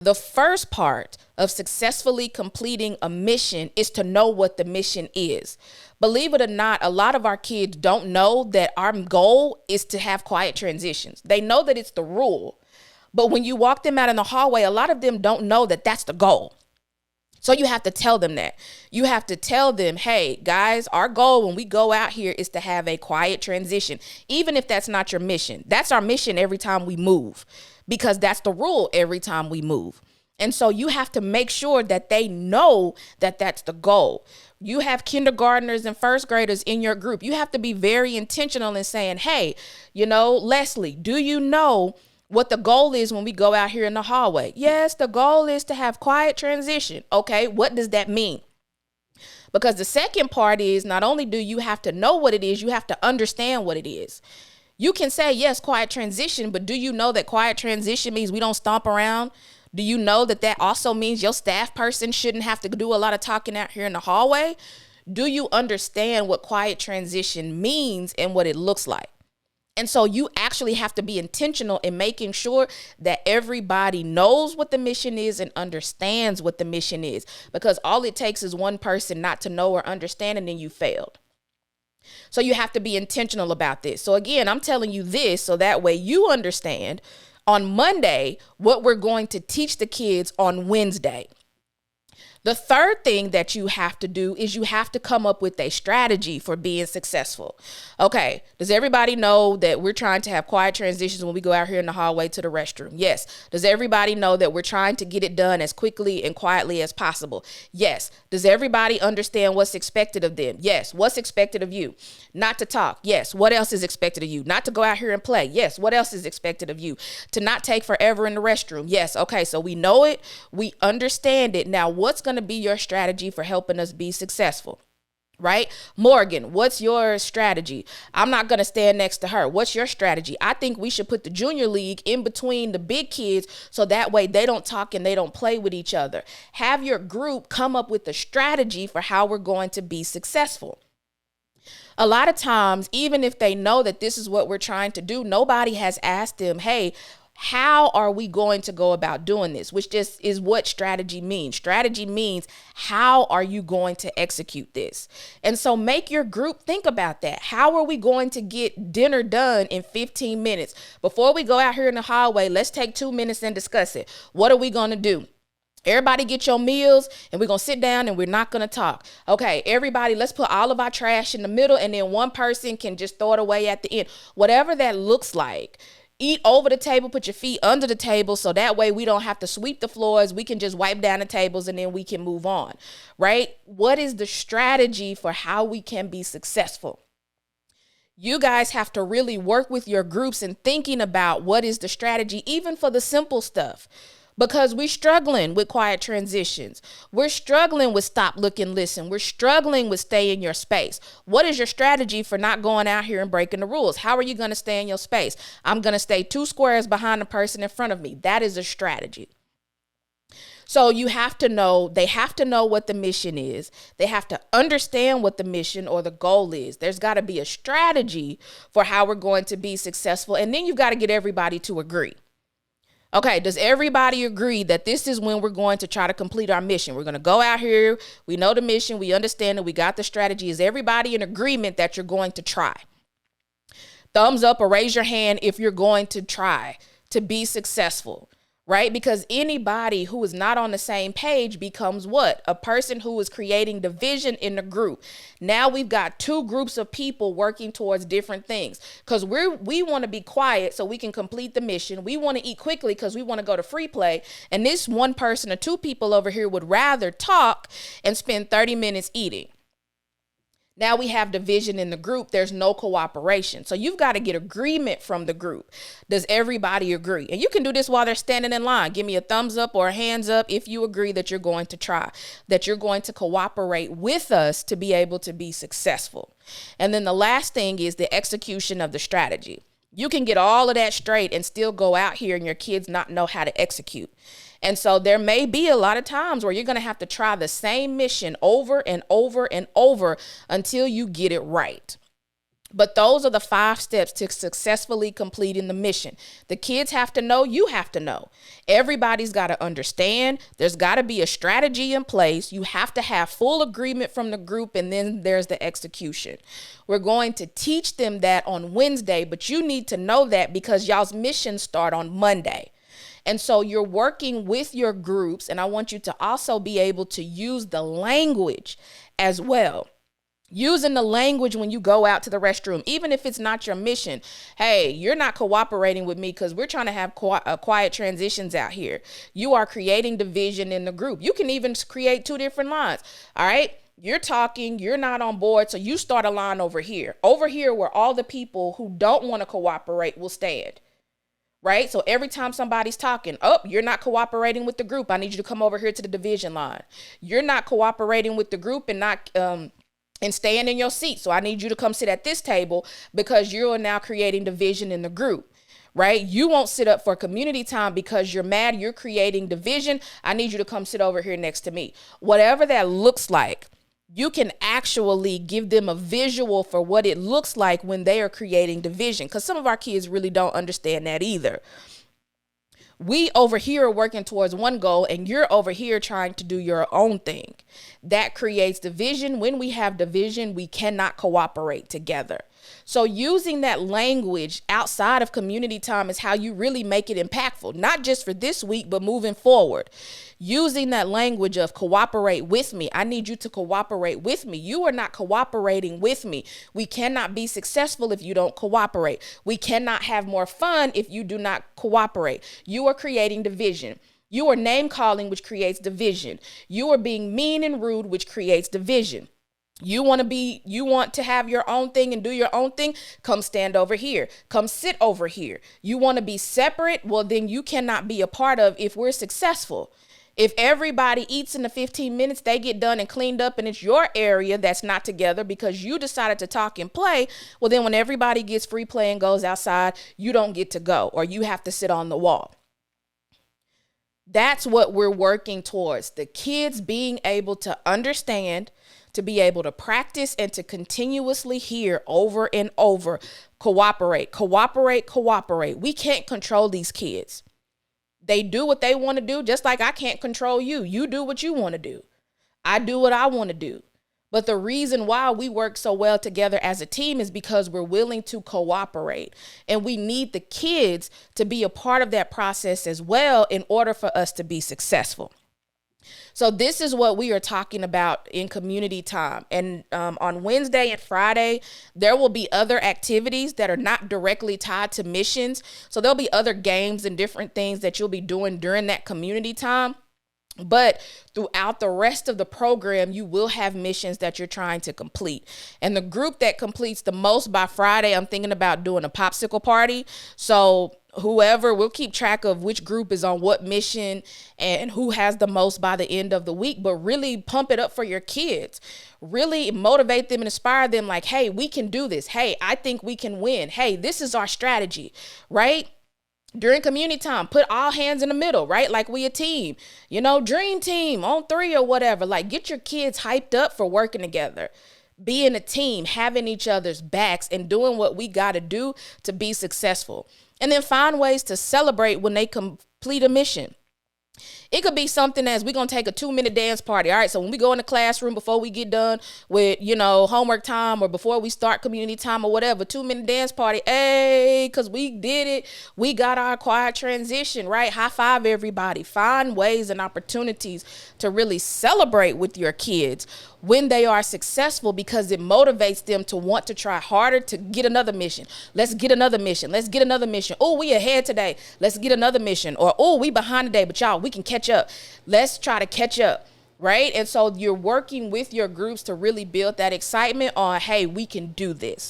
The first part of successfully completing a mission is to know what the mission is. Believe it or not, a lot of our kids don't know that our goal is to have quiet transitions. They know that it's the rule, but when you walk them out in the hallway, a lot of them don't know that that's the goal. So you have to tell them that. You have to tell them, hey, guys, our goal when we go out here is to have a quiet transition, even if that's not your mission. That's our mission every time we move, because that's the rule every time we move. And so you have to make sure that they know that that's the goal. You have kindergartners and first graders in your group. You have to be very intentional in saying, hey, Leslie, do you know what the goal is when we go out here in the hallway? Yes, the goal is to have quiet transition. Okay, what does that mean? Because the second part is not only do you have to know what it is, you have to understand what it is. You can say, yes, quiet transition, but do you know that quiet transition means we don't stomp around? Do you know that that also means your staff person shouldn't have to do a lot of talking out here in the hallway? Do you understand what quiet transition means and what it looks like? And so you actually have to be intentional in making sure that everybody knows what the mission is and understands what the mission is, because all it takes is one person not to know or understand, and then you failed. So you have to be intentional about this. So again, I'm telling you this so that way you understand on Monday what we're going to teach the kids on Wednesday. The third thing that you have to do is you have to come up with a strategy for being successful. Okay, does everybody know that we're trying to have quiet transitions when we go out here in the hallway to the restroom? Yes. Does everybody know that we're trying to get it done as quickly and quietly as possible? Yes. Does everybody understand what's expected of them? Yes. What's expected of you? Not to talk. Yes. What else is expected of you? Not to go out here and play. Yes. What else is expected of you? To not take forever in the restroom. Yes. Okay, so we know it. We understand it. Now, what's going to be your strategy for helping us be successful? Right? Morgan, what's your strategy? I'm not going to stand next to her. What's your strategy? I think we should put the junior league in between the big kids so that way they don't talk and they don't play with each other. Have your group come up with a strategy for how we're going to be successful. A lot of times, even if they know that this is what we're trying to do, nobody has asked them, hey, how are we going to go about doing this? Which just is what strategy means. Strategy means, how are you going to execute this? And so make your group think about that. How are we going to get dinner done in 15 minutes? Before we go out here in the hallway, let's take 2 minutes and discuss it. What are we going to do? Everybody get your meals and we're going to sit down and we're not going to talk. Okay, everybody, let's put all of our trash in the middle and then one person can just throw it away at the end. Whatever that looks like. Eat over the table, put your feet under the table so that way we don't have to sweep the floors. We can just wipe down the tables and then we can move on, right? What is the strategy for how we can be successful? You guys have to really work with your groups and thinking about what is the strategy, even for the simple stuff. Because we're struggling with quiet transitions. We're struggling with stop, look, and listen. We're struggling with stay in your space. What is your strategy for not going out here and breaking the rules? How are you going to stay in your space? I'm going to stay 2 squares behind the person in front of me. That is a strategy. So you have to know, they have to know what the mission is. They have to understand what the mission or the goal is. There's got to be a strategy for how we're going to be successful. And then you've got to get everybody to agree. Okay, does everybody agree that this is when we're going to try to complete our mission? We're going to go out here. We know the mission. We understand it. We got the strategy. Is everybody in agreement that you're going to try? Thumbs up or raise your hand if you're going to try to be successful, right? Because anybody who is not on the same page becomes what? A person who is creating division in the group. Now we've got 2 groups of people working towards different things because we want to be quiet so we can complete the mission. We want to eat quickly because we want to go to free play. And this one person or 2 people over here would rather talk and spend 30 minutes eating. Now we have division in the group. There's no cooperation. So you've got to get agreement from the group. Does everybody agree? And you can do this while they're standing in line. Give me a thumbs up or a hands up if you agree that you're going to try, that you're going to cooperate with us to be able to be successful. And then the last thing is the execution of the strategy. You can get all of that straight and still go out here and your kids not know how to execute. And so there may be a lot of times where you're going to have to try the same mission over and over and over until you get it right. But those are the 5 steps to successfully completing the mission. The kids have to know, you have to know. Everybody's got to understand. There's got to be a strategy in place. You have to have full agreement from the group, and then there's the execution. We're going to teach them that on Wednesday, but you need to know that because y'all's missions start on Monday. And so you're working with your groups, and I want you to also be able to use the language as well. Using the language when you go out to the restroom, even if it's not your mission. Hey, you're not cooperating with me because we're trying to have quiet transitions out here. You are creating division in the group. You can even create 2 different lines. All right. You're talking, you're not on board. So you start a line over here where all the people who don't want to cooperate will stand. Right. So every time somebody's talking, you're not cooperating with the group. I need you to come over here to the division line. You're not cooperating with the group and staying in your seat. So I need you to come sit at this table because you are now creating division in the group, right? You won't sit up for community time because you're mad. You're creating division. I need you to come sit over here next to me. Whatever that looks like, you can actually give them a visual for what it looks like when they are creating division, because some of our kids really don't understand that either. We over here are working towards one goal and you're over here trying to do your own thing. That creates division. When we have division, we cannot cooperate together. So using that language outside of community time is how you really make it impactful, not just for this week, but moving forward. Using that language of cooperate with me. I need you to cooperate with me. You are not cooperating with me. We cannot be successful if you don't cooperate. We cannot have more fun if you do not cooperate. You are creating division. You are name calling, which creates division. You are being mean and rude, which creates division. You want to have your own thing and do your own thing. Come stand over here. Come sit over here. You want to be separate. Well, then you cannot be a part of if we're successful. If everybody eats in the 15 minutes, they get done and cleaned up and it's your area that's not together because you decided to talk and play. Well, then when everybody gets free play and goes outside, you don't get to go or you have to sit on the wall. That's what we're working towards. The kids being able to understand, to be able to practice and to continuously hear over and over, cooperate. We can't control these kids. They do what they want to do, just like I can't control you. You do what you want to do. I do what I want to do. But the reason why we work so well together as a team is because we're willing to cooperate. And we need the kids to be a part of that process as well in order for us to be successful. So this is what we are talking about in community time. And on Wednesday and Friday, there will be other activities that are not directly tied to missions. So there'll be other games and different things that you'll be doing during that community time. But throughout the rest of the program, you will have missions that you're trying to complete. And the group that completes the most by Friday, I'm thinking about doing a popsicle party. So whoever will keep track of which group is on what mission and who has the most by the end of the week, but really pump it up for your kids. Really motivate them and inspire them like, hey, we can do this. Hey, I think we can win. Hey, this is our strategy, right? During community time, put all hands in the middle, right? Like we a team, dream team on 3 or whatever. Like get your kids hyped up for working together, being a team, having each other's backs and doing what we got to do to be successful. And then find ways to celebrate when they complete a mission. It could be something as we're going to take a 2-minute dance party. All right. So when we go in the classroom before we get done with, homework time or before we start community time or whatever, 2-minute dance party. Hey, because we did it. We got our quiet transition, right? High five everybody. Find ways and opportunities to really celebrate with your kids when they are successful because it motivates them to want to try harder to get another mission. Let's get another mission. Let's get another mission. Oh, we ahead today. Let's get another mission. Or, oh, we behind today, but y'all, we can catch up. Let's try to catch up, right? And so you're working with your groups to really build that excitement on, hey, we can do this.